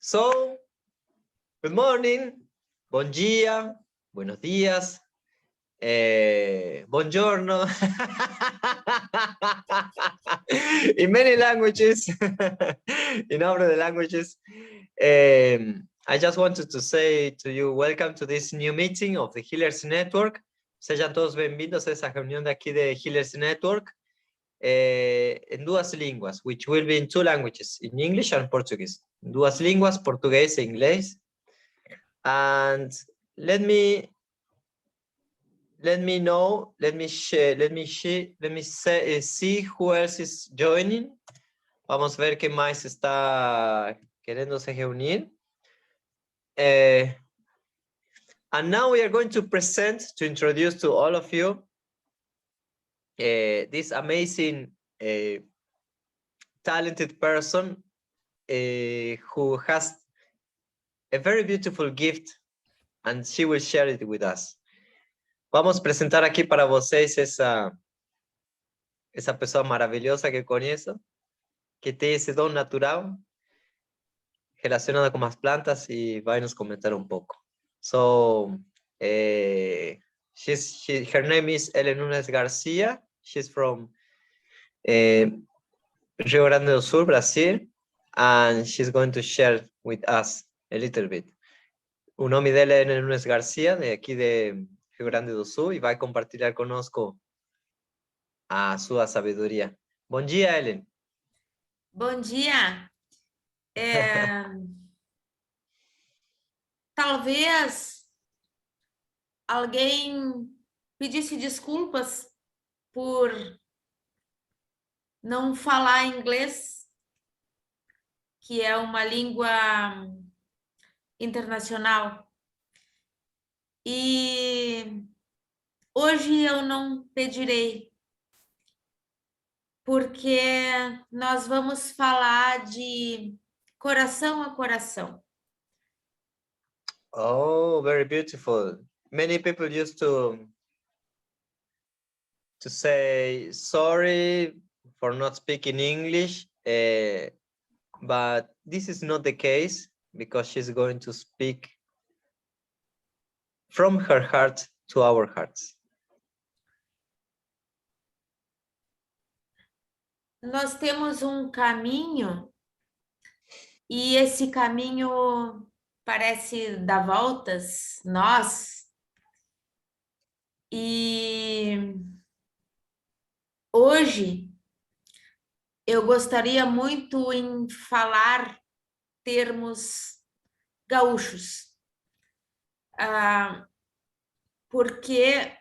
So, good morning, bon dia, buenos días, buongiorno, in many languages, in all of the languages. I just wanted to say to you, welcome to this new meeting of the Healers Network. Sean todos bienvenidos a esa reunión de aquí de Healers Network en duas línguas, which will be in two languages, in English and Portuguese. En duas línguas, portugués e inglés. And let me see who else is joining. Vamos a ver qué más está queriéndose reunir. And now we are going to introduce to all of you this amazing talented person who has a very beautiful gift, and she will share it with us. Vamos a presentar aquí para vocês essa pessoa maravilhosa que conheço, que tem esse dom natural relacionado com as plantas e vai nos comentar um pouco. So, her name is Élen Nunes Garcia. She's from Rio Grande do Sul, Brazil, and she's going to share with us a little bit. O nome dela é Élen Nunes Garcia, de aqui de Rio Grande do Sul, e vai compartilhar conosco a sua sabedoria. Bom dia, Élen. Bom dia. Talvez alguém pedisse desculpas por não falar inglês, que é uma língua internacional. E hoje eu não pedirei, porque nós vamos falar de coração a coração. Oh, very beautiful. Many people used to say sorry for not speaking English, but this is not the case, because she's going to speak from her heart to our hearts. Nós temos caminho, e esse caminho parece dar voltas, e hoje eu gostaria muito em falar termos gaúchos, porque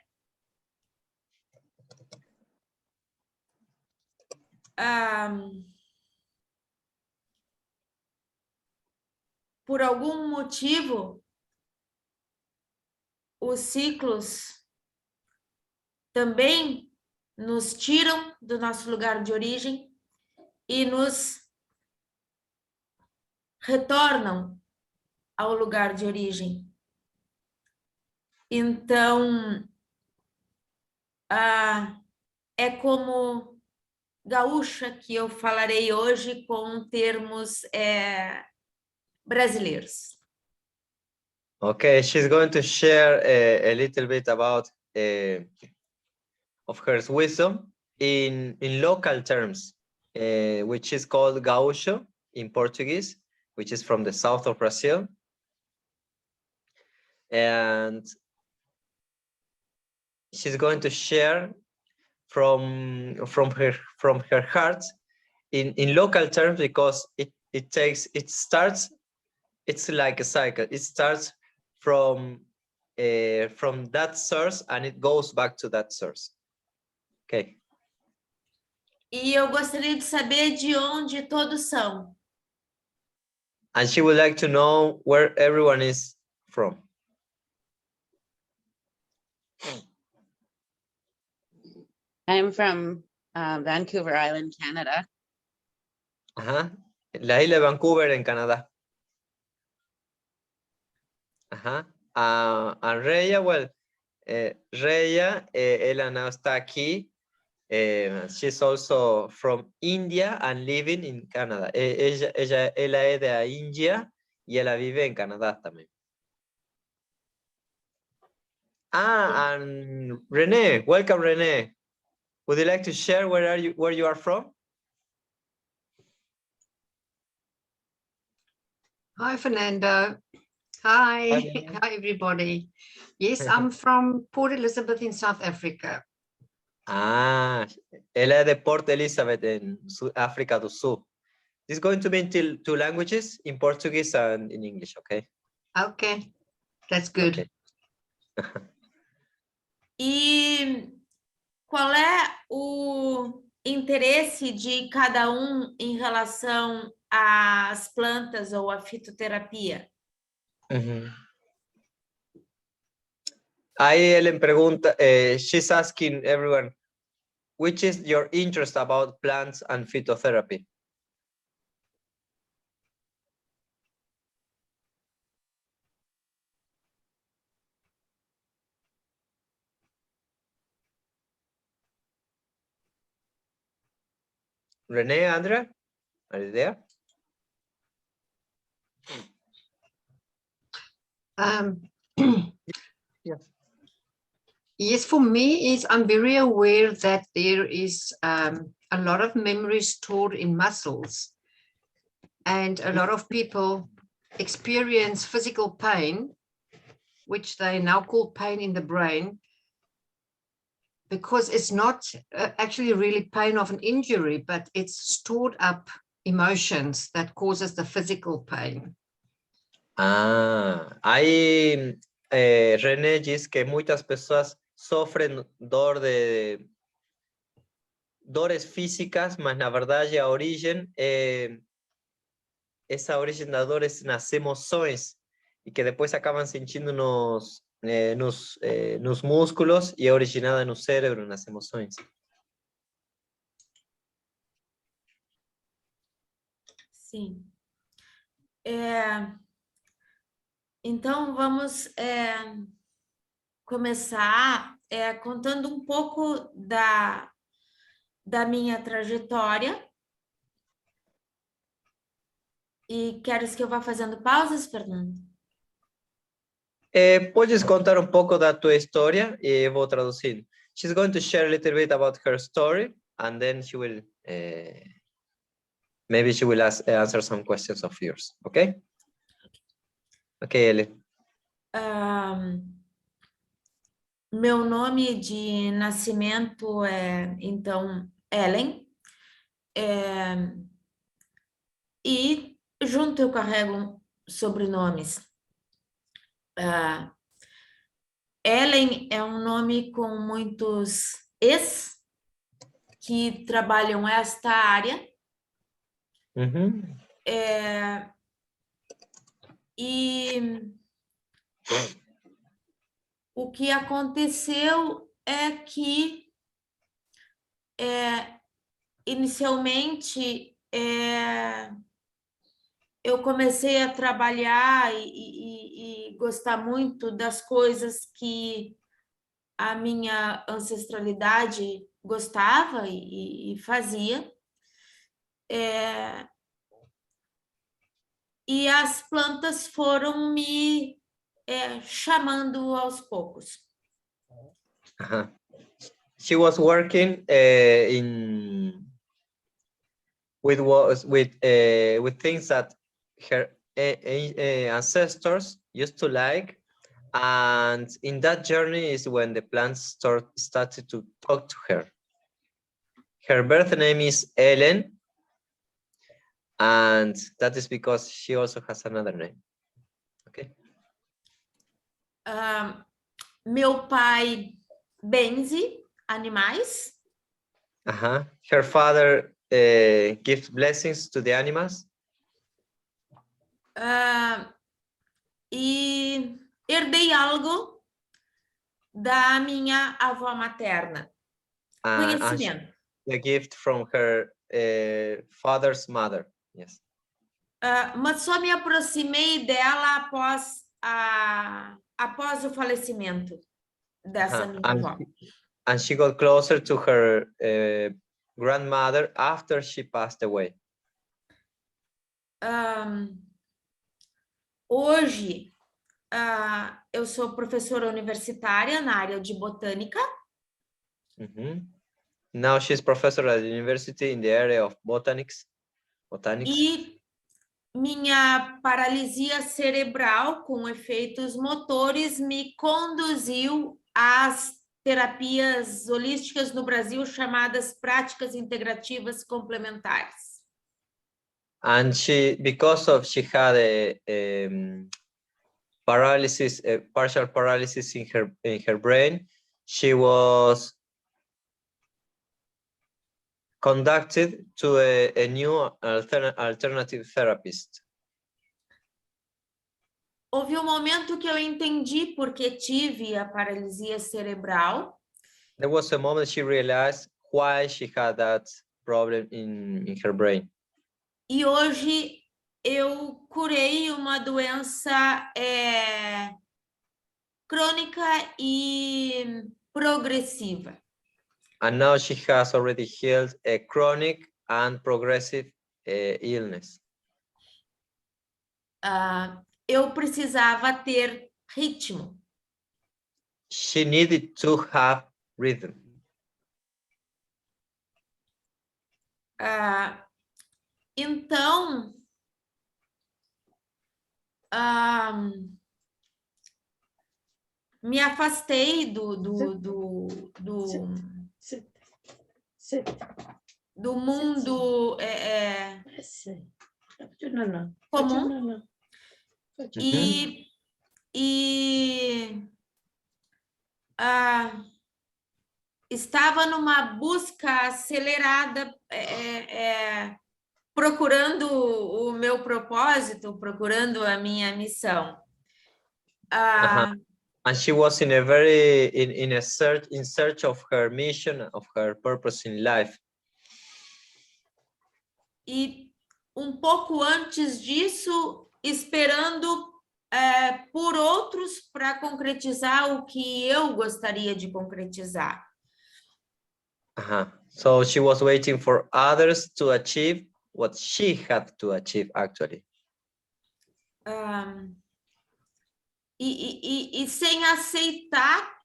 por algum motivo os ciclos também nos tiram do nosso lugar de origem e nos retornam ao lugar de origem. Então, é como gaúcha que eu falarei hoje com termos brasileiros. Okay, she's going to share a little bit about of her wisdom in local terms, which is called gaúcho in Portuguese, which is from the south of Brazil. And she's going to share from her heart in local terms, because it's like a cycle. It starts from that source and it goes back to that source. Okay. E eu gostaria de saber de onde todos são. And she would like to know where everyone is from. I'm from Vancouver Island, Canada. La isla de Vancouver en Canadá. And Reya, well, Reya, ella now está aquí. She's also from India and living in Canada. Ella es de India y ella vive en Canadá también. Ah, and René, welcome René. Would you like to share where you are from? Hi, Fernando. Hi. Hi. Hi, everybody. Yes, I'm from Port Elizabeth in South Africa. Ah, ela é de Port Elizabeth en África do Sul. This is going to be in two languages, in Portuguese and in English, okay? Okay, that's good. Okay. E qual é o interesse de cada um em relação às plantas ou à fitoterapia? Ahí Ellen pregunta, she's asking everyone, which is your interest about plants and phytotherapy? Renee, Andrea, are you there? Yes. Yes, for me, I'm very aware that there is a lot of memory stored in muscles, and a lot of people experience physical pain, which they now call pain in the brain, because it's not actually really pain of an injury, but it's stored up emotions that causes the physical pain. Ah, aí René diz que muitas pessoas sofrem dores físicas, mas na verdade a origem essa origem da dor é nas emoções e que depois acabam sentindo nos músculos e é originada no cérebro, nas emoções. Sim. Então, vamos começar contando um pouco da minha trajetória. E queres que eu vá fazendo pausas, Fernando? Podes contar um pouco da tua história e eu vou traduzir. She's going to share a little bit about her story and then she will maybe she will answer some questions of yours, okay? Okay, Ellen. Meu nome de nascimento é, então, Élen. E junto eu carrego sobrenomes. Élen é um nome com muitos es que trabalham esta área. E o que aconteceu é que inicialmente eu comecei a trabalhar e gostar muito das coisas que a minha ancestralidade gostava e fazia. E as plantas foram me chamando aos poucos. She was working with things that her ancestors used to like, and in that journey is when the plants started to talk to her. Her birth name is Élen, and that is because she also has another name. Okay. Meu pai benze animais. Her father gives blessings to the animals. E herdei algo da minha avó materna. Conhecimento. The gift from her father's mother. Yes. Mas só me aproximei dela após o falecimento dessa minha avó. And she got closer to her grandmother after she passed away. hoje eu sou professora universitária na área de botânica. Now she's professor at the university in the area of botanics. E minha paralisia cerebral com efeitos motores me conduziu às terapias holísticas no Brasil chamadas práticas integrativas complementares. And because she had a paralysis, a partial paralysis in her brain, she was conducted to a new alternative therapist. Houve um momento que eu entendi porque tive a paralisia cerebral. There was a moment she realized why she had that problem in her brain. E hoje eu curei uma doença crônica e progressiva. And now she has already healed a chronic and progressive illness. Eu precisava ter ritmo. She needed to have rhythm. Então, me afastei do mundo comum e estava numa busca acelerada, procurando o meu propósito, procurando a minha missão. And she was in a very in search of her mission, of her purpose in life. E pouco antes disso, esperando por outros para concretizar o que eu gostaria de concretizar. So she was waiting for others to achieve what she had to achieve, actually. E sem aceitar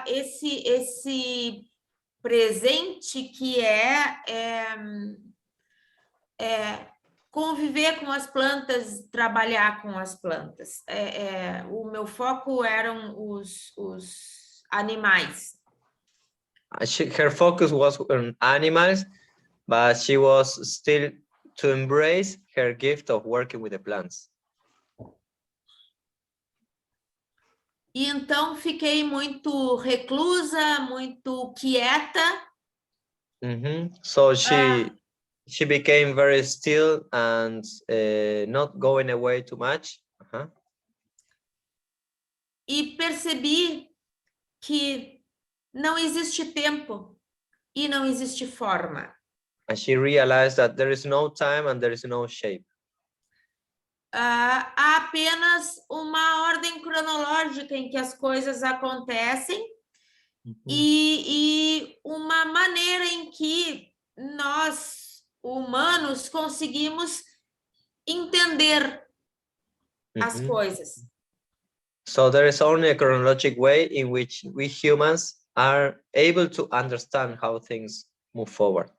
esse presente que conviver com as plantas, trabalhar com as plantas. O meu foco eram os animais. Her focus was on animals, but she was still to embrace her gift of working with the plants. E então fiquei muito reclusa, muito quieta. So she became very still and not going away too much. E percebi que não existe tempo e não existe forma. And she realized that there is no time and there is no shape. Há apenas uma ordem cronológica em que as coisas acontecem e uma maneira em que nós, humanos, conseguimos entender as coisas. So there is only a chronologic way in which we humans are able to understand how things move forward.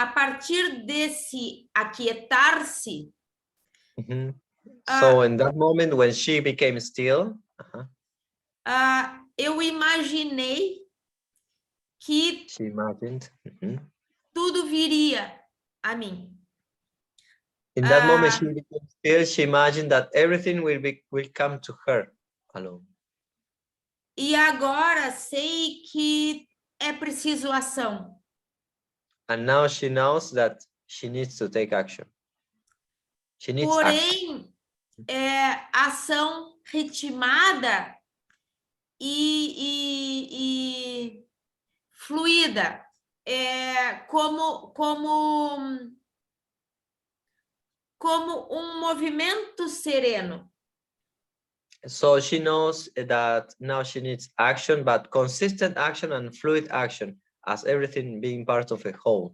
A partir desse aquietar-se, so in that moment when she became still, eu imaginei que she imagined, tudo viria a mim. In that moment she became still, she imagined that everything will come to her alone. E agora sei que é preciso ação. And now she knows that she needs to take action. She needs action. Porém, ação ritmada e fluida, como movimento sereno. So she knows that now she needs action, but consistent action and fluid action, as everything being part of a whole.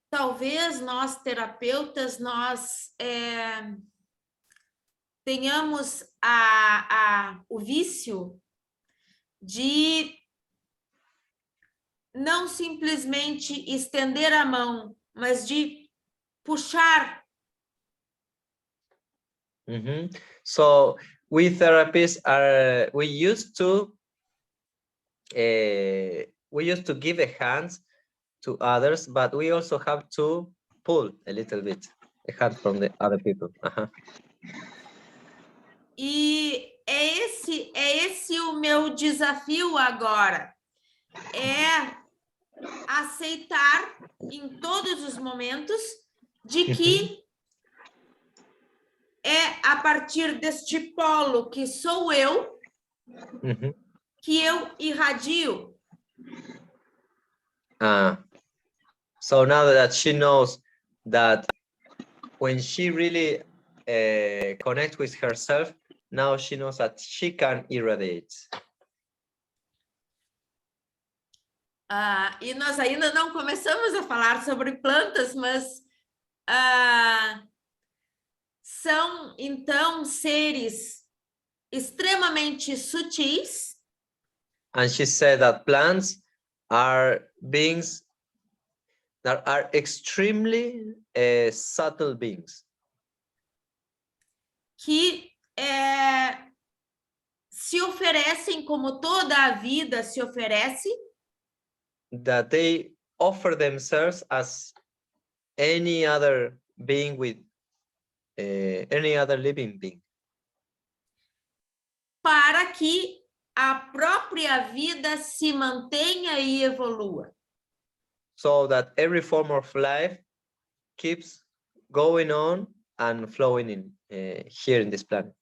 Talvez nós, terapeutas, tenhamos o vício de não simplesmente estender a mão, mas de puxar. So we therapists we used to give a hand to others, but we also have to pull a little bit a hand from the other people. E é esse o meu desafio agora, é aceitar em todos os momentos de que é a partir deste polo que sou eu, que eu irradio. So now that she knows that when she really connects with herself, now she knows that she can irradiate. E nós ainda não começamos a falar sobre plantas, mas são, então, seres extremamente sutis. And she said that plants are beings that are extremely subtle beings. Que se oferecem como toda a vida se oferece. That they offer themselves as any other being with any other living being. Para que a própria vida se mantenha e evolua. So that every form of life keeps going on and flowing in here in this planet.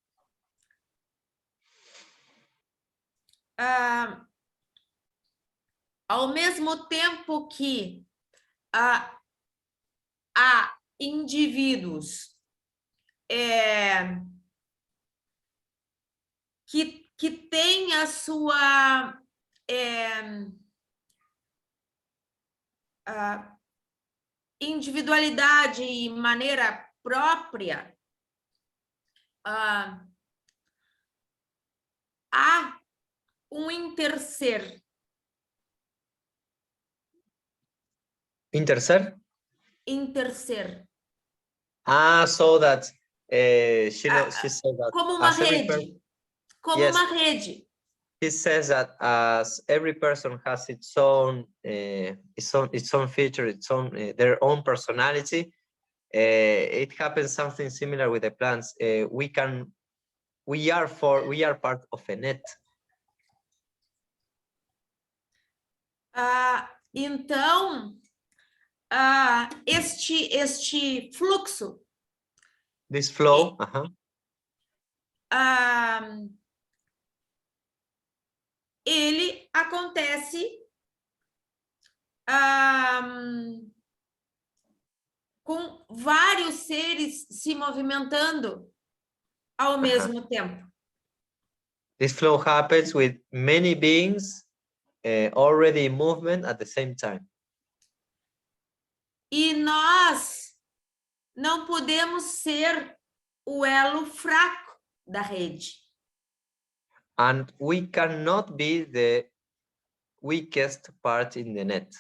Ao mesmo tempo que há indivíduos que têm a sua individualidade e maneira própria, há interser. Interser? Interser. So that she said that como uma rede. Como yes, uma rede. He says that as every person has its own feature, its own their own personality, it happens something similar with the plants. We are part of a net. Então, este fluxo, this flow, ele acontece com vários seres se movimentando ao mesmo tempo. This flow happens with many beings already in movement at the same time. E nós não podemos ser o elo fraco da rede. And we cannot be the weakest part in the net.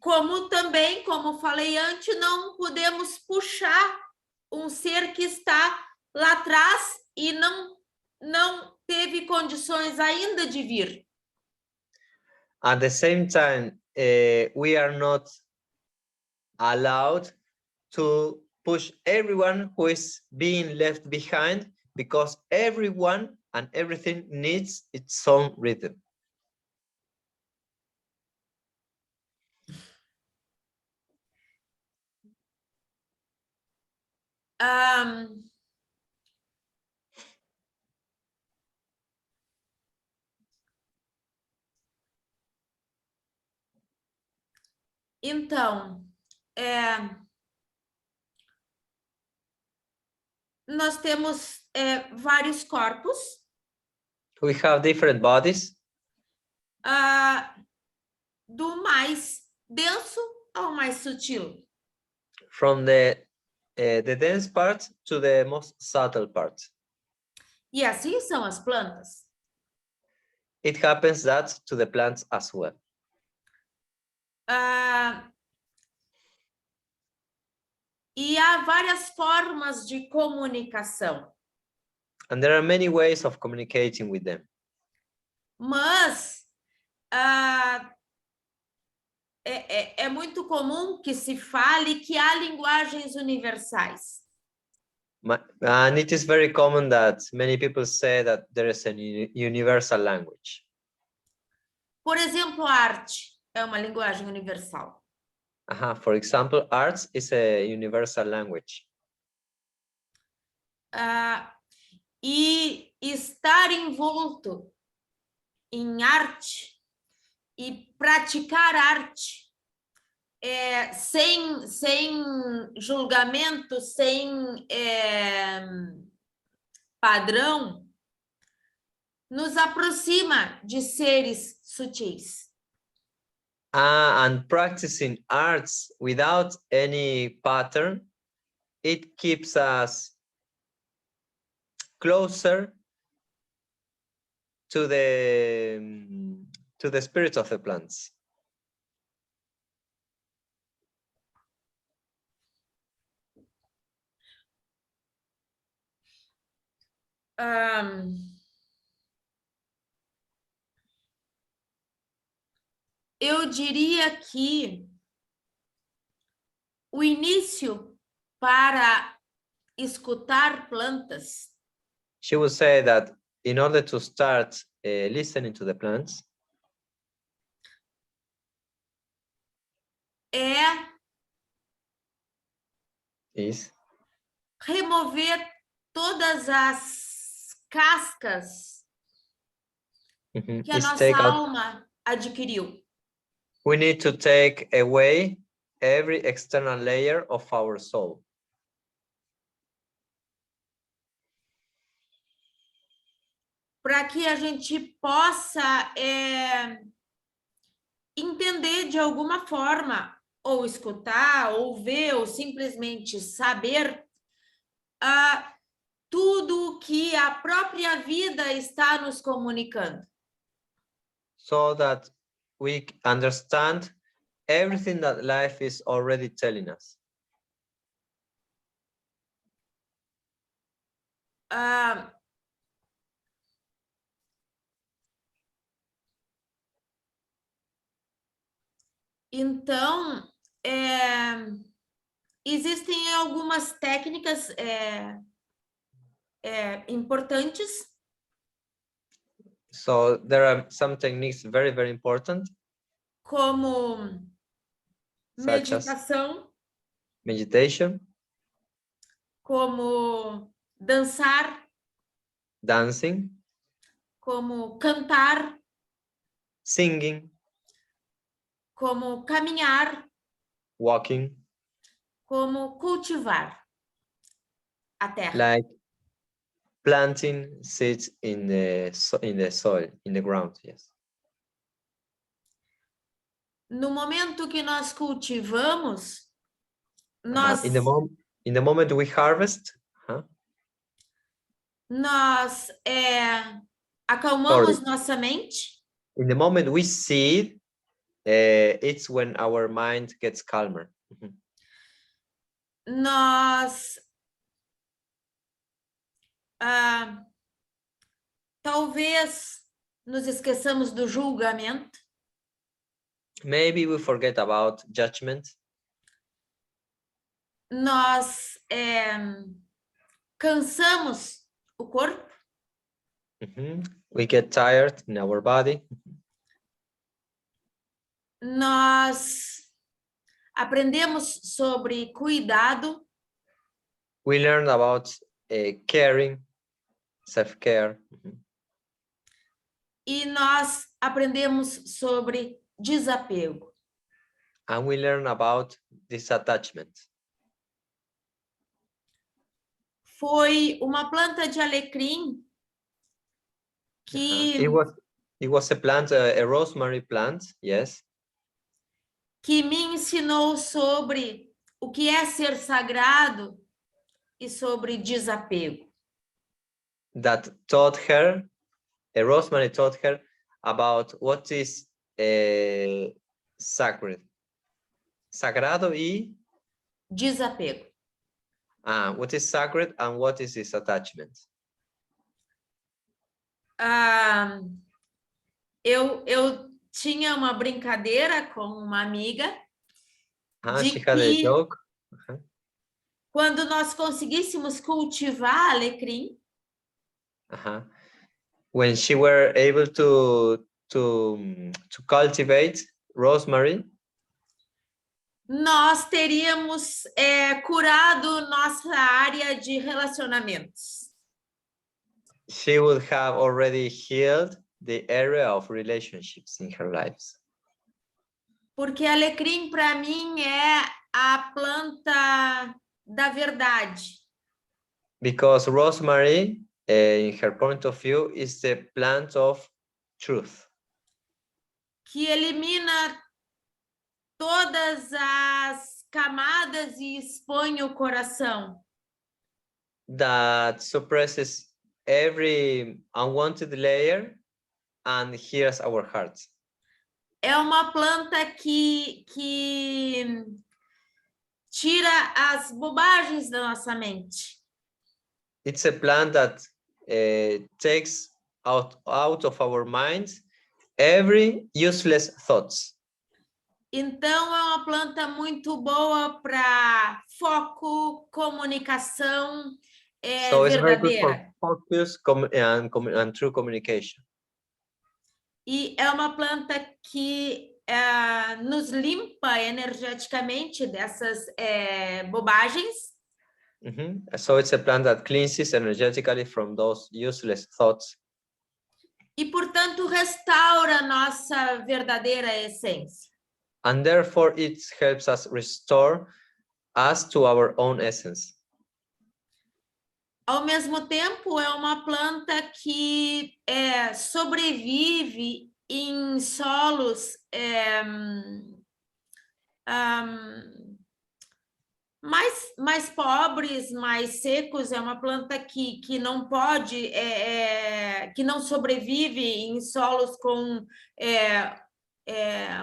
Como também, como falei antes, não podemos puxar um ser que está lá atrás e não teve condições ainda de vir. At the same time, we are not allowed to push everyone who is being left behind, because everyone and everything needs its own rhythm. Então, nós temos vários corpos, We have different bodies, do mais denso ao mais sutil. from the dense part to the most subtle part. E assim são as plantas. It happens that to the plants as well. E há várias formas de comunicação. And there are many ways of communicating with them. Mas é muito comum que se fale que há linguagens universais. And it is very common that many people say that there is a universal language. Por exemplo, a arte é uma linguagem universal. For example, arts is a universal language. E estar envolto em arte e praticar arte sem julgamento, sem padrão, nos aproxima de seres sutis. And practicing arts without any pattern, it keeps us closer to the spirit of the plants. Eu diria que o início para escutar plantas She would say that in order to start listening to the plants, is remover todas as cascas que a nossa alma adquiriu. We need to take away every external layer of our soul. Para que a gente possa entender de alguma forma, ou escutar, ou ver, ou simplesmente saber tudo que a própria vida está nos comunicando. So that we understand everything that life is already telling us. Então, existem algumas técnicas importantes. So there are some techniques very, very important. Como meditação. Meditation. Como dançar. Dancing. Como cantar. Singing. Como caminhar. Walking. Como cultivar a terra. Like planting seeds in the soil, in the ground, yes. No momento que nós cultivamos, nós in the moment we harvest, nós acalmamos nossa mente. In the moment we seed, it's when our mind gets calmer. Nós talvez nos esqueçamos do julgamento. Maybe we forget about judgment. Nós cansamos o corpo. We get tired in our body. Nós aprendemos sobre cuidado. We learn about caring, self-care. E nós aprendemos sobre desapego. And we learn about disattachment. foi uma planta de alecrim que, It was a plant, a rosemary plant, yes, que me ensinou sobre o que é ser sagrado e sobre desapego. that taught her, a rosemary taught her about what is sacred. Sagrado y Desapego. what is sacred and what is this attachment? Eu tinha uma brincadeira com uma amiga de She had a que joke. quando nós conseguíssemos cultivar alecrim, When she were able to cultivate rosemary, nós teríamos curado nossa área de relacionamentos. she would have already healed the area of relationships in her lives. Porque alecrim, para mim, é a planta da verdade. Because rosemary, in her point of view, is the plant of truth. Que elimina todas as camadas e expõe o coração. That suppresses every unwanted layer and heals our hearts. É uma planta que tira as bobagens da nossa mente. It's a plant that takes out of our minds every useless thoughts. Então, é uma planta muito boa para foco, comunicação So it's very good for verdadeira. focus and true communication. E é uma planta que nos limpa energeticamente dessas bobagens. So it's a plant that cleanses energetically from those useless thoughts. E, portanto, restaura nossa verdadeira essência. And therefore, it helps us restore us to our own essence. Ao mesmo tempo, é uma planta que sobrevive em solos mais pobres, mais secos. É uma planta que não pode, que não sobrevive em solos com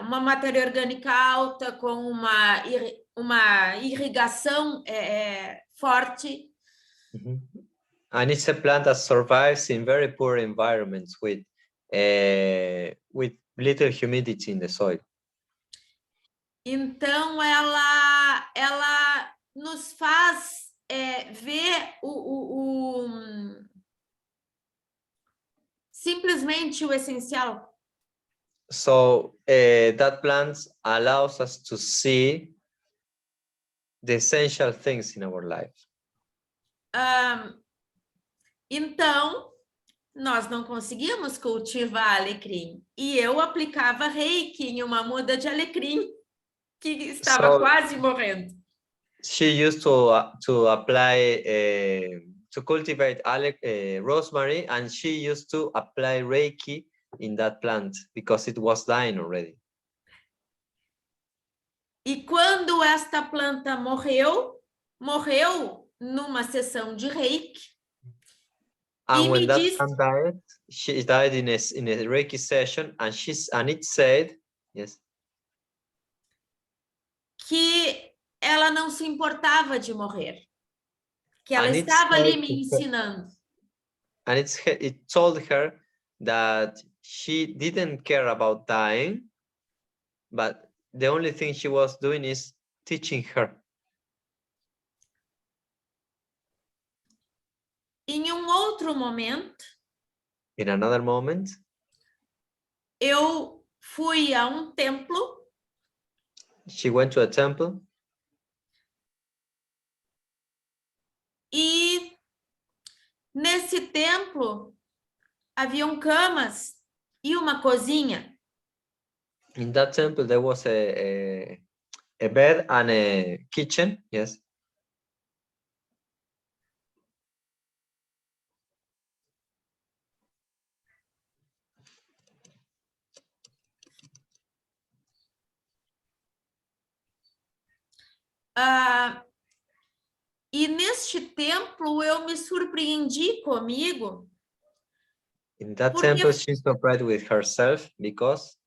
uma matéria orgânica alta, com uma irrigação forte. And it's a plant that survives in very poor environments with little humidity in the soil. Então, ela nos faz ver simplesmente o essencial. So that plant allows us to see the essential things in our life. Então, nós não conseguíamos cultivar alecrim. E eu aplicava reiki em uma muda de alecrim que estava quase morrendo. She used to apply, to cultivate rosemary, and she used to apply reiki in that plant because it was dying already. E quando esta planta morreu numa sessão de reiki. And when that plant died, she died in a reiki session, and it said, yes, que ela não se importava de morrer, que ela estava ali me ensinando. And it told her that she didn't care about dying, but the only thing she was doing is teaching her. Em outro momento, in another moment, eu fui a templo. She went to a temple. E nesse templo haviam camas e uma cozinha. In that temple there was a bed and a kitchen, yes. E neste templo eu me surpreendi comigo, In that Porque- temple, she surprised with herself because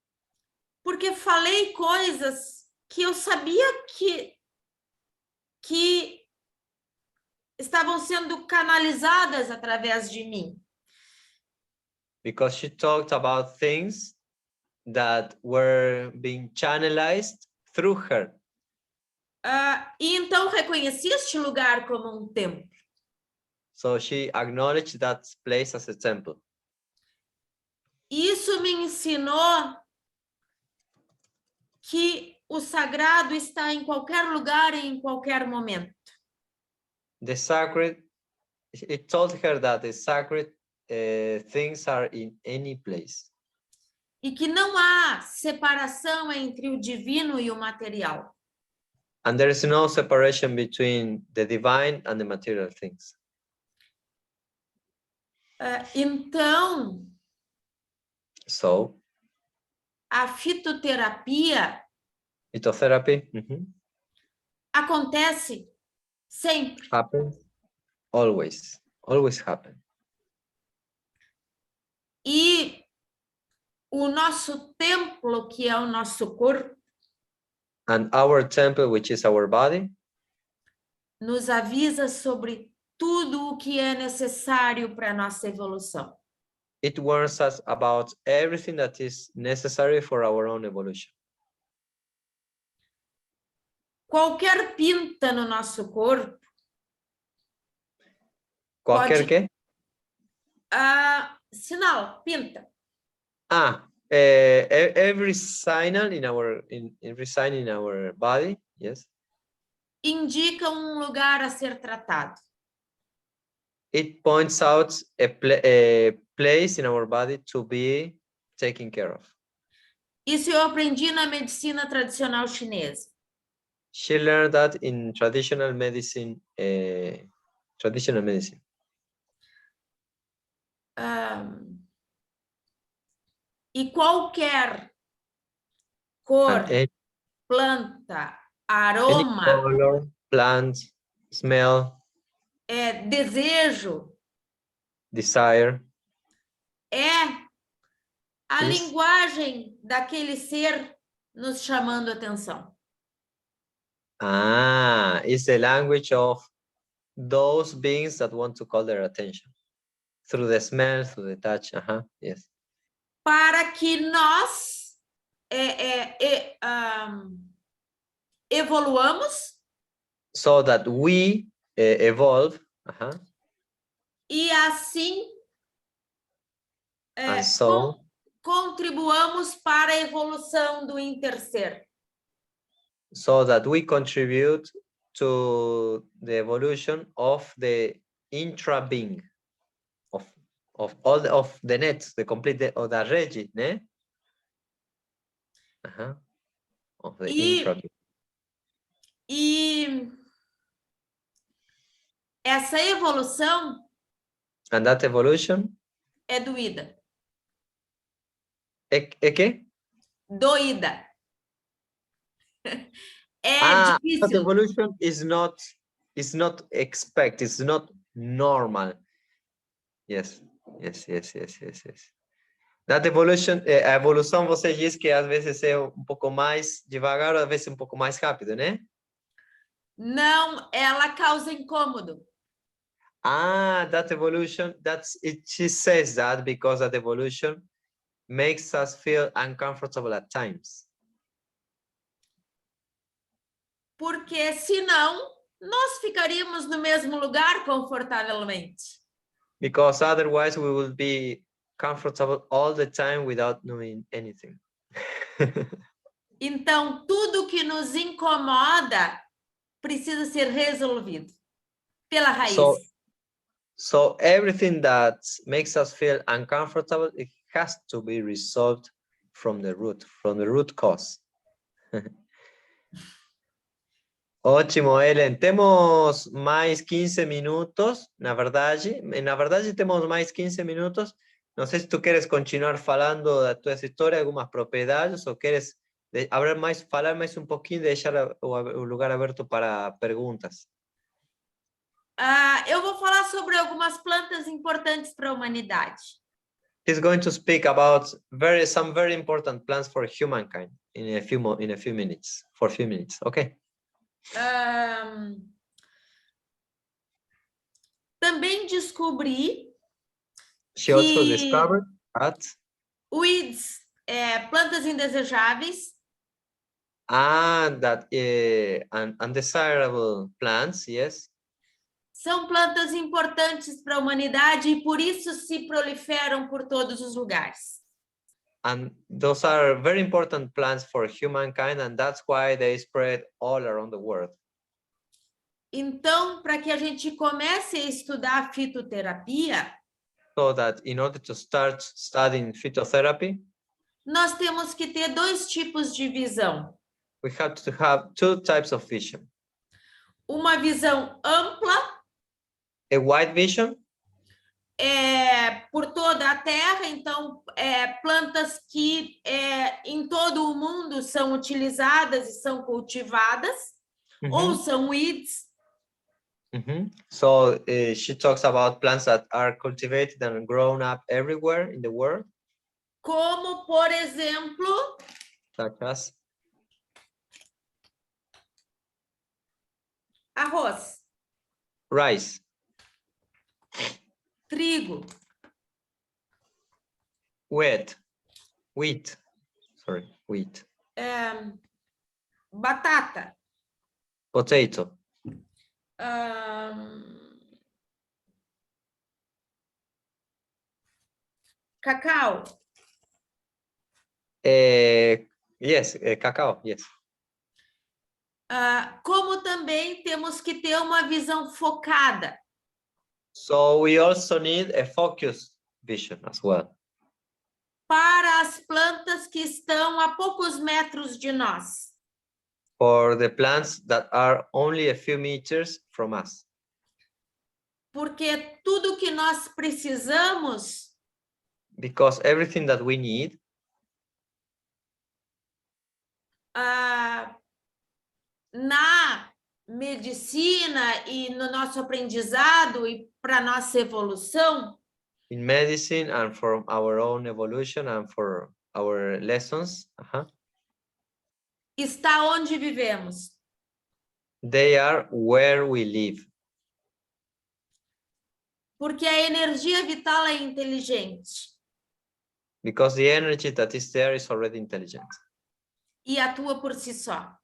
porque falei coisas que eu sabia que estavam sendo canalizadas através de mim. she talked about things that were being channelized through her. E então reconheci este lugar como um templo. So she acknowledged that place as a temple. Isso me ensinou que o sagrado está em qualquer lugar e em qualquer momento. The sacred, it told her that the sacred things are in any place. E que não há separação entre o divino e o material. And there is no separation between the divine and the material things. Então, So, a fitoterapia phytotherapy acontece sempre. happens always happen. E o nosso templo, que é o nosso corpo, And our temple, which is our body, nos avisa sobre tudo o que é necessário para a nossa evolução. it warns us about everything that is necessary for our own evolution. Qualquer pinta no nosso corpo, Qualquer Pode- qué? sinal, pinta, Every signal in every sign in our body, yes, indica um lugar a ser tratado. it points out a place in our body to be taken care of. Isso eu aprendi na medicina tradicional chinesa. She learned that in traditional medicine. E qualquer cor, And any planta, aroma, color, plant, smell, desejo, desire, é a Isso. linguagem daquele ser nos chamando a atenção. is the language of those beings that want to call their attention through the smell, through the touch. Yes. Para que nós evoluamos So that we evolve, e assim and so contribuamos para a evolução do interser. so that we contribute to the evolution of the intra being of all of the nets, the complete of the regi, né? Of the intra being. E essa evolução And that evolution, é doída. ¿qué? Doída. É That difícil. evolution is not expected, it's not normal. Yes. That evolution, a evolução você diz que às vezes é um pouco mais devagar, às vezes um pouco mais rápido, né? Não, ela causa incômodo. That evolution, she says that because that evolution makes us feel uncomfortable at times. Porque senão nós ficaríamos no mesmo lugar confortavelmente. Because otherwise we will be comfortable all the time without knowing anything. Então, tudo que nos incomoda precisa ser resolvido pela raiz. So everything that makes us feel uncomfortable, it has to be resolved from the root cause. Ótimo, Élen. Temos mais 15 minutos, na verdade. Na verdade, temos mais 15 minutos. Não sei se tu queres continuar falando da tua história, algumas propriedades, ou queres falar mais um pouquinho e deixar o lugar aberto para perguntas. Eu vou falar sobre algumas plantas importantes para a humanidade. He's going to speak about some very important plants for humankind in a few minutes, for a few minutes. Okay. Também descobri She also que discovered that weeds, plantas indesejáveis, that undesirable plants, yes, são plantas importantes para a humanidade e por isso se proliferam por todos os lugares. and those are very important plants for humankind, and that's why they spread all around the world. Então, para que a gente comece a estudar a fitoterapia, So that in order to start studying phytotherapy, nós temos que ter dois tipos de visão. we have to have two types of vision. Uma visão ampla, A wide vision, por toda a Terra, então, plantas que em todo o mundo são utilizadas e são cultivadas, ou são weeds. So she talks about plants that are cultivated and grown up everywhere in the world, Como, por exemplo, such as arroz, rice, trigo, wheat, batata, potato, cacau. yes, cacao, yes. Como também temos que ter uma visão focada. So we also need a focused vision as well. Para as plantas que estão a poucos metros de nós. For the plants that are only a few meters from us. Porque tudo que nós precisamos, because everything that we need na medicina e no nosso aprendizado e para nossa evolução, in medicine and for our own evolution and for our lessons, está onde vivemos. they are where we live. Porque a energia vital é inteligente. Because the energy that is there is already intelligent. E atua por si só.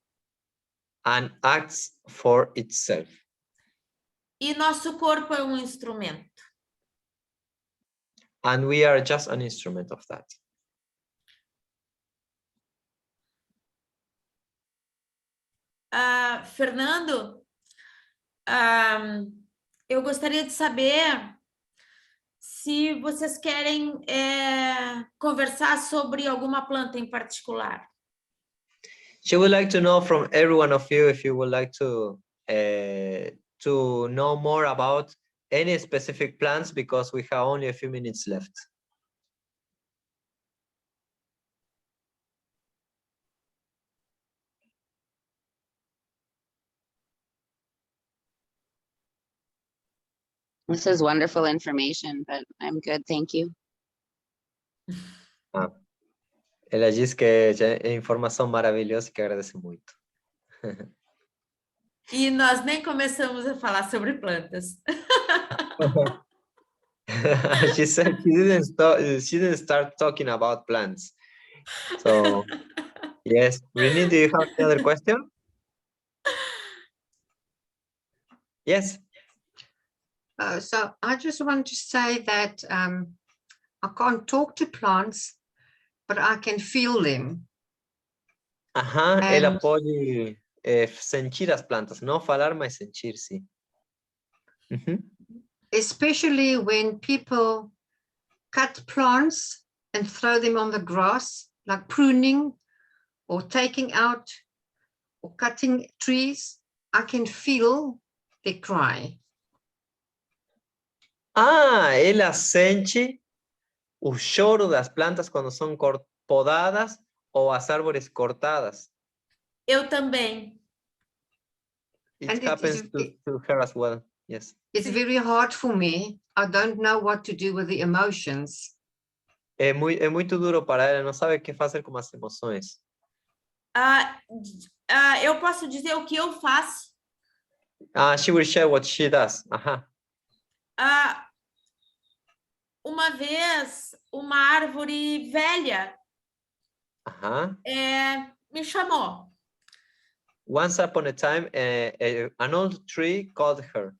And acts for itself. E nosso corpo é um instrumento. And we are just an instrument of that. Fernando, eu gostaria de saber se vocês querem conversar sobre alguma planta em particular. She would like to know from every one of you if you would like to know more about any specific plants, because we have only a few minutes left. This is wonderful information, but I'm good, thank you. Ela diz que é informação maravilhosa e que agradece muito. E nós nem começamos a falar sobre plantas. She said she didn't start talking about plants. So, yes. Rini, do you have another question? Yes. So I just want to say that I can't talk to plants, but I can feel them. Ela pode sentir as plantas, não falar, mas sentir, sim. Especially when people cut plants and throw them on the grass, like pruning or taking out or cutting trees, I can feel they cry. Ela sente o choro das plantas quando são podadas o as árvores cortadas. Eu também. It And happens to her as well. Yes. It's Sim. very hard for me. I don't know what to do with the emotions. É muito duro para ela, não sabe o que fazer com as emoções. Eu posso dizer o que eu faço. She will share what she does. Uma vez, uma árvore velha me chamou. Once upon a time, an old tree called her.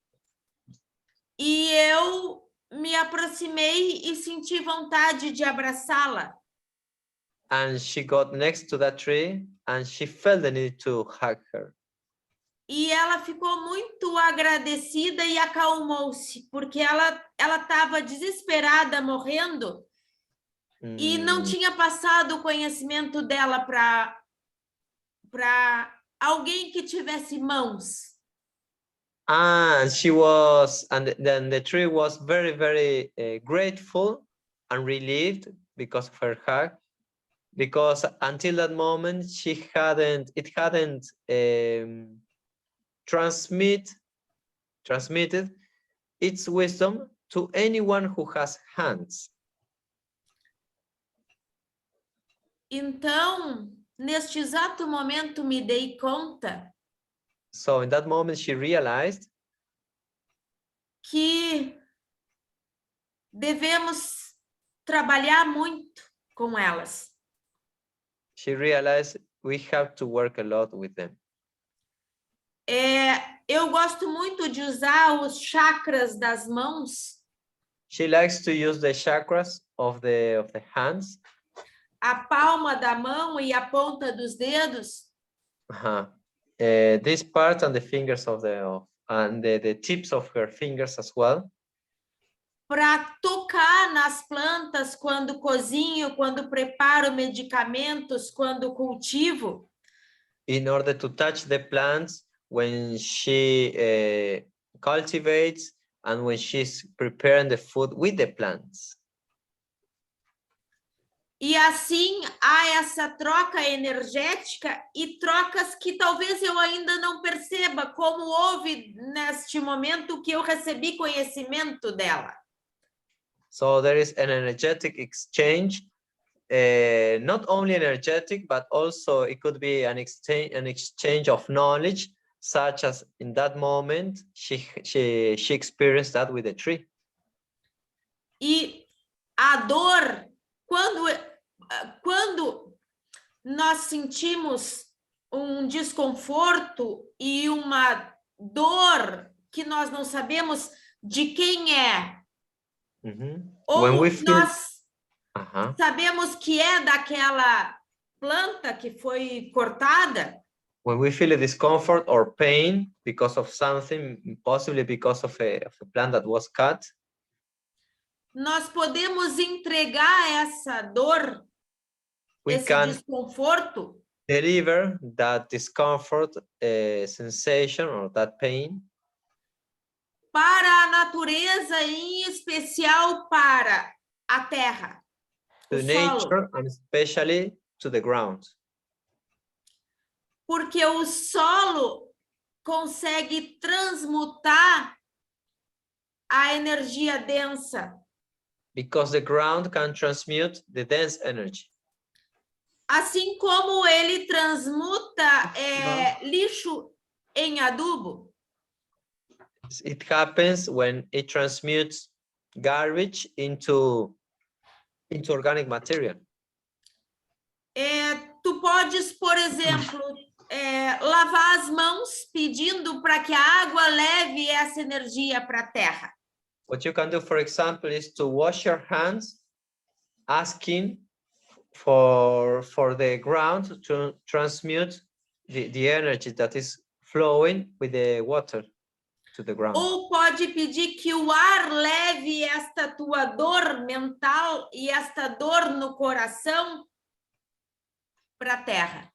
E eu me aproximei e senti vontade de abraçá-la. And she got next to that tree and she felt the need to hug her. E ela ficou muito agradecida e acalmou-se, porque ela estava desesperada, morrendo, e não tinha passado o conhecimento dela para alguém que tivesse mãos. And then the tree was very, very grateful and relieved because of her hug, because until that moment it hadn't transmitted its wisdom to anyone who has hands. Então, neste exato momento, me dei conta So in that moment, she realized que devemos trabalhar muito com elas. She realized we have to work a lot with them. Eu gosto muito de usar os chakras das mãos. She likes to use the chakras of the hands. A palma da mão e a ponta dos dedos. This part and the fingers and the tips of her fingers as well. Para tocar nas plantas quando cozinho, quando preparo medicamentos, quando cultivo. In order to touch the plants when she cultivates and when she's preparing the food with the plants. E assim há essa troca energética e trocas que talvez eu ainda não perceba, como houve neste momento que eu recebi conhecimento dela. So there is an energetic exchange, not only energetic, but also it could be an exchange of knowledge, such as in that moment she experienced that with the tree. E a dor, quando nós sentimos um desconforto e uma dor que nós não sabemos de quem é, ou nós sabemos que é daquela planta que foi cortada. When we feel a discomfort or pain because of something, possibly because of a plant that was cut, nós podemos entregar essa dor, esse desconforto, deliver that discomfort sensation or that pain para a natureza, em especial para a terra, to nature, and especially to the ground. Porque o solo consegue transmutar a energia densa. Because the ground can transmute the dense energy. Assim como ele transmuta lixo em adubo. It happens when it transmutes garbage into organic material. Tu podes, por exemplo, lavar as mãos pedindo para que a água leve essa energia para a terra. What you can do, for example, is to wash your hands, asking for the ground to transmute the energy that is flowing with the water to the ground. Ou pode pedir que o ar leve esta tua dor mental e esta dor no coração para a terra.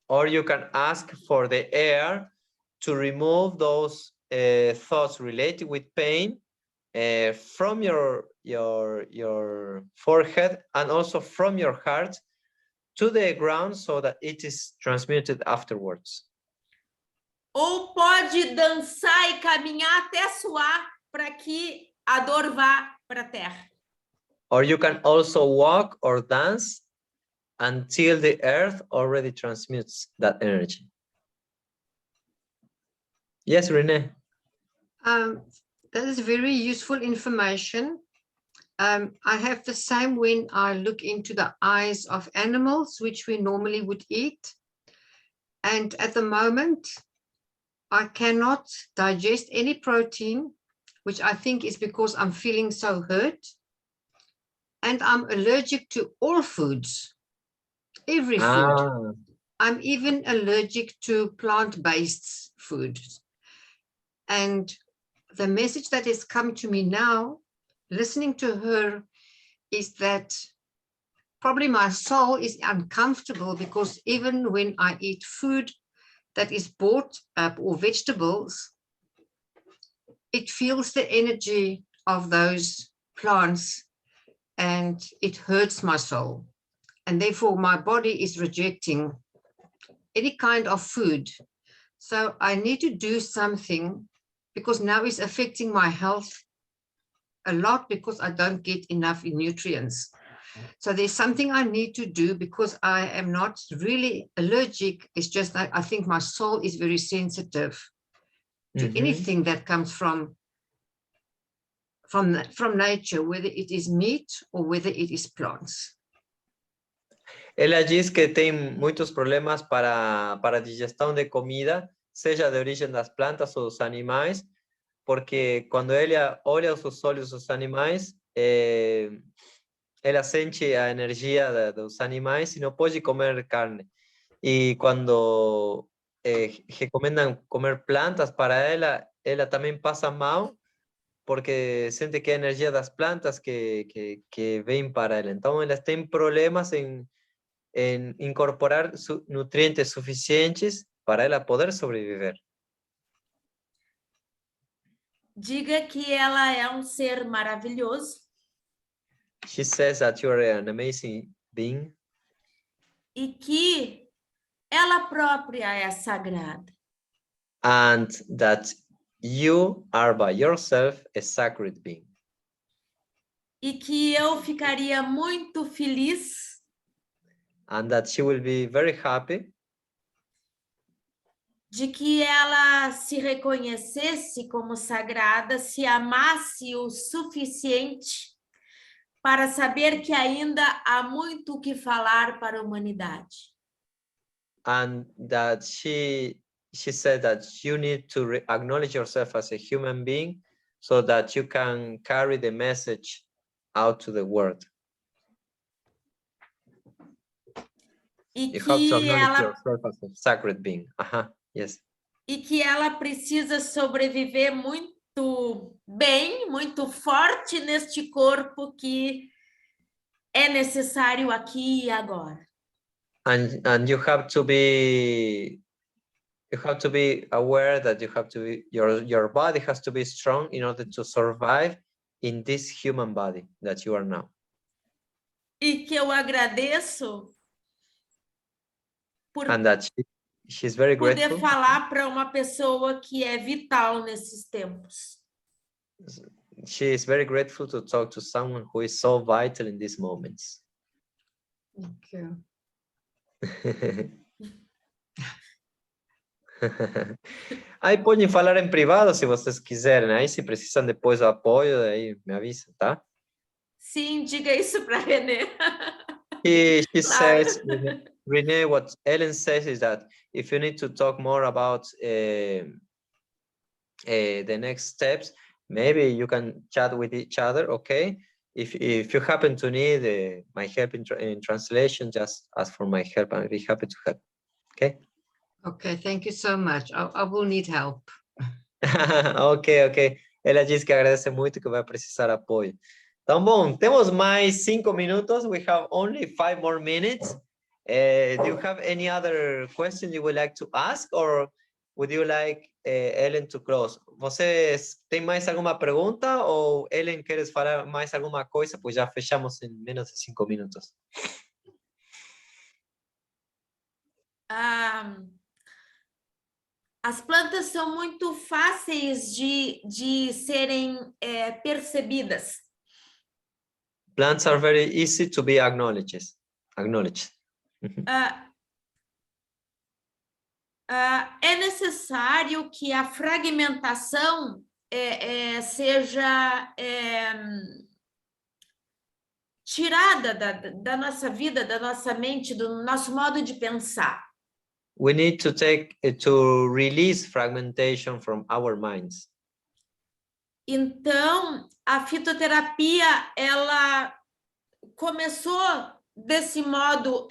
Or you can ask for the air to remove those thoughts related with pain from your forehead and also from your heart to the ground so that it is transmuted afterwards. Ou pode dançar e caminhar até suar para que a dor vá para a terra. Or you can also walk or dance until the earth already transmutes that energy. Yes, Renee. That is very useful information. I have the same when I look into the eyes of animals, which we normally would eat. And at the moment, I cannot digest any protein, which I think is because I'm feeling so hurt. And I'm allergic to all foods, every food. I'm even allergic to plant-based foods. And the message that has come to me now, listening to her, is that probably my soul is uncomfortable because even when I eat food that is bought up or vegetables, it feels the energy of those plants and it hurts my soul. And therefore my body is rejecting any kind of food. So I need to do something because now it's affecting my health a lot because I don't get enough nutrients. So there's something I need to do because I am not really allergic. It's just that I think my soul is very sensitive to anything that comes from nature, whether it is meat or whether it is plants. Ela diz que tem muitos problemas para digestão de comida, seja de origem das plantas ou dos animais, porque quando ela olha os olhos dos animais, ela sente a energia dos animais e não pode comer carne. E quando recomendam comer plantas para ela, ela também passa mal, porque sente que é a energia das plantas que vem para ela. Então, elas têm problemas em incorporar nutrientes suficientes para ela poder sobreviver. Diga que ela é ser maravilhoso. She says that you are an amazing being. E que ela própria é sagrada. And that you are by yourself a sacred being. E que eu ficaria muito feliz. And that she will be very happy. De que ela se reconhecesse como sagrada, se amasse o suficiente para saber que ainda há muito o que falar para a humanidade. And that she said that you need to acknowledge yourself as a human being so that you can carry the message out to the world. E you have to que acknowledge ela yourself as a sacred being. Yes. E que ela precisa sobreviver muito bem, muito forte neste corpo que é necessário aqui e agora. And you have to be aware that you have to be, your body has to be strong in order to survive in this human body that you are now. E que eu agradeço por And that she's very poder grateful. falar para uma pessoa que é vital nesses tempos. She is very grateful to talk to someone who is so vital in these moments. Thank you. Aí podem falar em privado se vocês quiserem. Aí se precisam depois do apoio, aí me avisa, tá? Sim, diga isso para Renê. She Claro. says, Renee, what Ellen says is that if you need to talk more about the next steps, maybe you can chat with each other, okay? If you happen to need my help in translation, just ask for my help. I'll be happy to help, okay? Okay, thank you so much. I will need help. Ok. Ela diz que agradece muito que vai precisar apoio. Então, bom, temos mais 5 minutos. We have only 5 more minutes. Do you have any other question you would like to ask, or would you like Ellen to close? Vocês têm mais alguma pergunta ou Ellen queres falar mais alguma coisa? Pois já fechamos em menos de 5 minutos. As plantas são muito fáceis de serem percebidas. Plants are very easy to be acknowledged. É necessário que a fragmentação seja tirada da nossa vida, da nossa mente, do nosso modo de pensar. We need to release fragmentation from our minds. Então, a fitoterapia, ela começou desse modo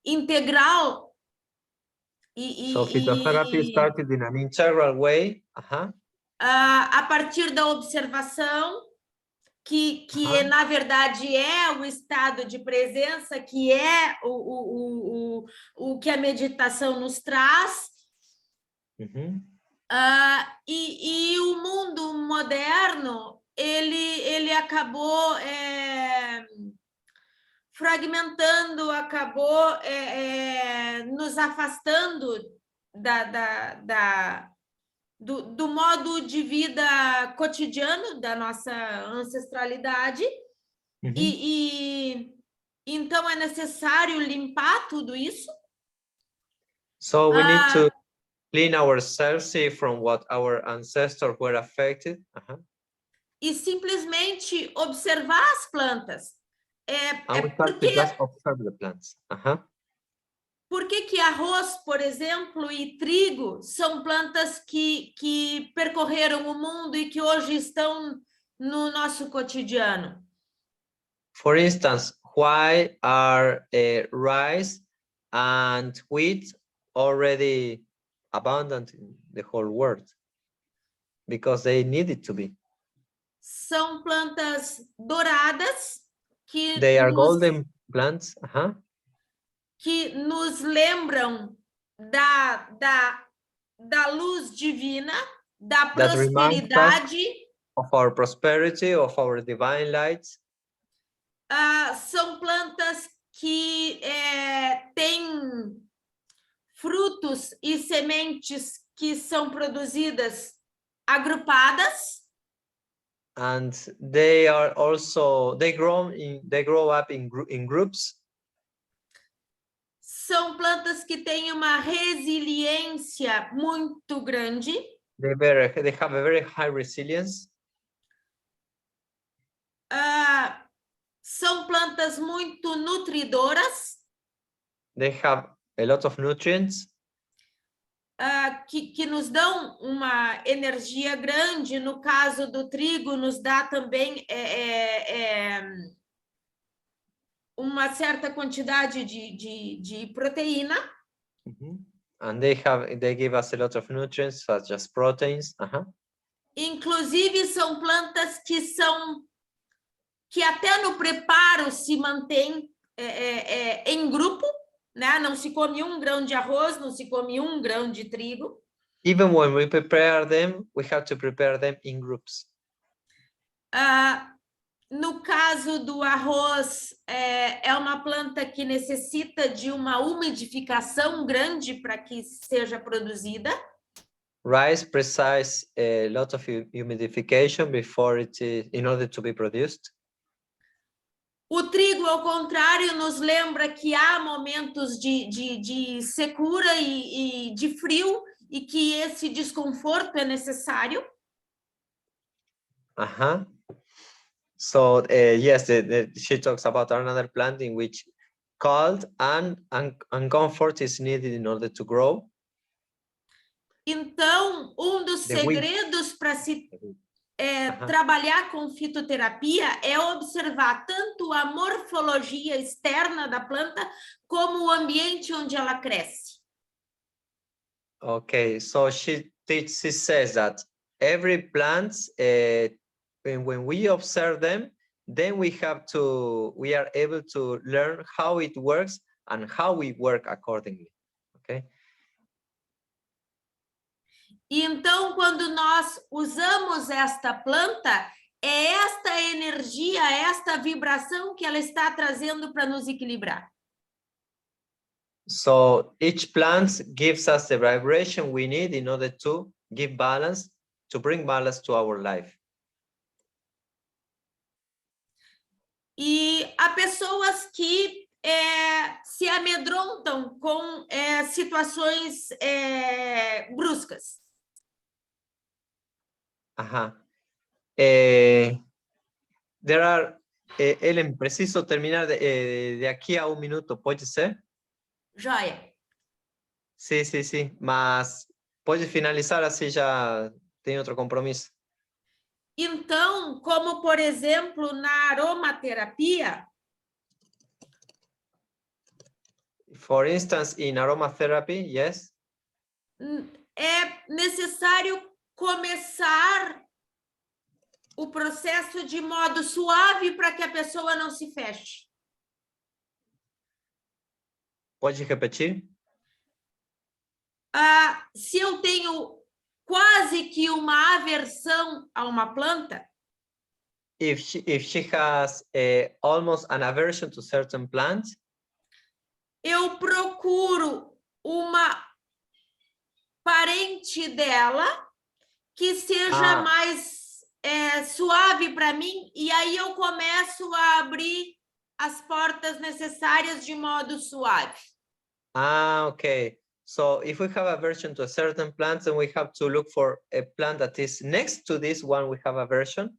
integral So phytotherapy started in an integral way. A partir da observação, que na verdade é o estado de presença, que é o que a meditação nos traz. E o mundo moderno, ele acabou fragmentando, acabou nos afastando do modo de vida cotidiano da nossa ancestralidade. E então é necessário limpar tudo isso. So we need to clean ourselves from what our ancestors were affected. E simplesmente observar as plantas. Observe the plants. Por que arroz, por exemplo, e trigo são plantas que percorreram o mundo e que hoje estão no nosso cotidiano? For instance, why are rice and wheat already abundant in the whole world? Because they needed to be. São plantas douradas que They are golden plants. Que nos lembram da luz divina, da prosperidade. Of our prosperity, of our divine light. São plantas que têm frutos e sementes que são produzidas agrupadas. And they are also, they grow up in groups. São plantas que têm uma resiliência muito grande. They have a very high resilience. São plantas muito nutridoras. They have a lot of nutrients. Que nos dão uma energia grande. No caso do trigo, nos dá também uma certa quantidade de proteína. And they give us a lot of nutrients, such as proteins. Inclusive, são plantas que até no preparo se mantêm em grupo, né? Não se come um grão de arroz, não se come um grão de trigo. Even when we prepare them, we have to prepare them in groups. No caso do arroz, é uma planta que necessita de uma umidificação grande para que seja produzida. Rice precise a lot of humidification in order to be produced. O trigo, ao contrário, nos lembra que há momentos de secura e de frio e que esse desconforto é necessário. So yes, she talks about another plant in which cold and comfort is needed in order to grow. Então, dos segredos para se trabalhar com fitoterapia é observar tanto a morfologia externa da planta como o ambiente onde ela cresce. Okay, so she says that every plant, when we observe them, then we are able to learn how it works and how we work accordingly. Okay. Então, quando nós usamos esta planta, é esta energia, esta vibração que ela está trazendo para nos equilibrar. So each plant gives us the vibration we need in order to give balance, to bring balance to our life. E há pessoas que se amedrontam com situações bruscas. Ajá. There are, Élen, preciso terminar de aquí a un minuto, ¿puede ser? Joia. Sí, sí, sí, mas pode finalizar assim, já tem outro compromisso. Então, como por exemplo, na aromaterapia, For instance, in aromatherapy, yes. é necessário começar o processo de modo suave para que a pessoa não se feche. Pode repetir? Se eu tenho quase que uma aversão a uma planta, If she has almost an aversion to certain plants, eu procuro uma parente dela que seja mais suave para mim, e aí eu começo a abrir as portas necessárias de modo suave. okay. So if we have aversion to a certain plant, then we have to look for a plant that is next to this one we have aversion,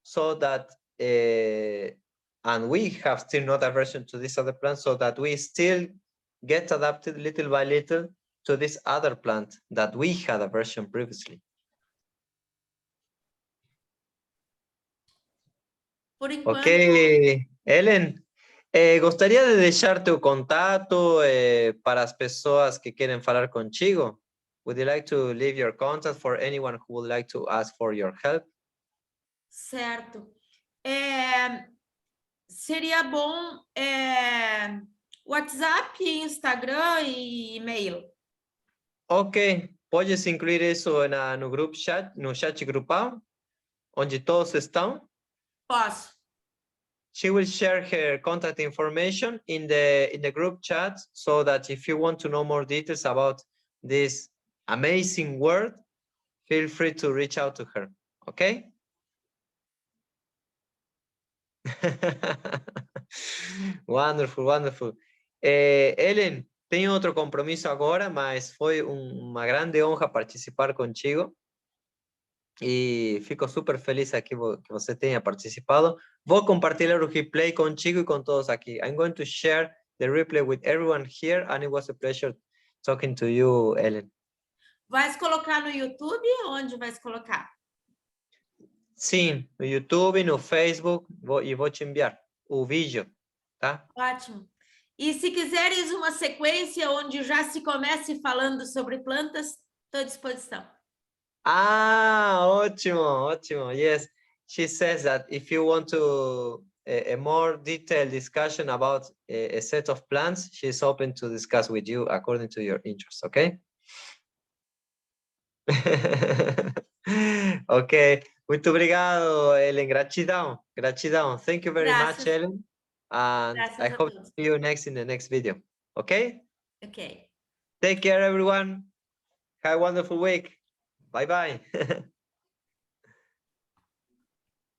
so that, and we have still not aversion to this other plant, so that we still get adapted little by little to this other plant that we had aversion previously. Por enquanto, Ok, Élen, gostaria de deixar teu contato para as pessoas que querem falar contigo. Would you like to leave your contact for anyone who would like to ask for your help? certo. Seria bom WhatsApp, Instagram e e-mail. Ok, podes incluir isso no group chat, no chat grupal, onde todos estão. Posso. She will share her contact information in the group chat, so that if you want to know more details about this amazing word, feel free to reach out to her, okay? Wonderful, wonderful. Élen, tenho outro compromisso agora, mas foi uma grande honra participar contigo. E fico super feliz aqui que você tenha participado. Vou compartilhar o replay contigo e com todos aqui. I'm going to share the replay with everyone here, and it was a pleasure talking to you, Élen. Vais colocar no YouTube? Onde vais colocar? Sim, no YouTube, no Facebook, vou te enviar o vídeo, tá? Ótimo. E se quiseres uma sequência onde já se comece falando sobre plantas, estou à disposição. Ótimo, ótimo. Yes, she says that if you want to a more detailed discussion about a set of plants, she's open to discuss with you according to your interests, okay? Ok, muito obrigado, Élen. Gratidão, gratidão. Thank you very much, Élen. And Graças I a hope to todos. see you next in the next video, okay? Ok. Take care, everyone. Have a wonderful week. Bye-bye.